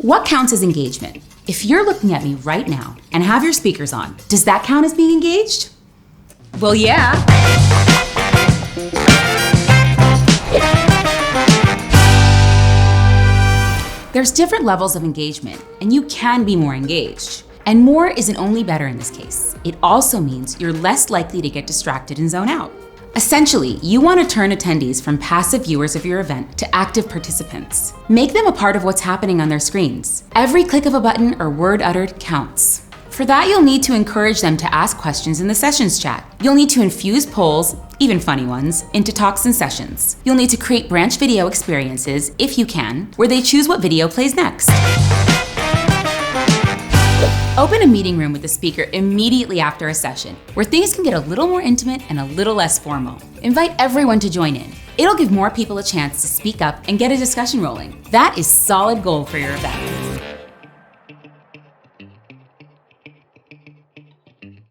What counts as engagement? If you're looking at me right now and have your speakers on, does that count as being engaged? Well, yeah. There's different levels of engagement, and you can be more engaged. And more isn't only better in this case. It also means you're less likely to get distracted and zone out. Essentially, you want to turn attendees from passive viewers of your event to active participants. Make them a part of what's happening on their screens. Every click of a button or word uttered counts. For that, you'll need to encourage them to ask questions in the sessions chat. You'll need to infuse polls, even funny ones, into talks and sessions. You'll need to create branch video experiences, if you can, where they choose what video plays next. Open a meeting room with the speaker immediately after a session, where things can get a little more intimate and a little less formal. Invite everyone to join in. It'll give more people a chance to speak up and get a discussion rolling. That is solid gold for your event.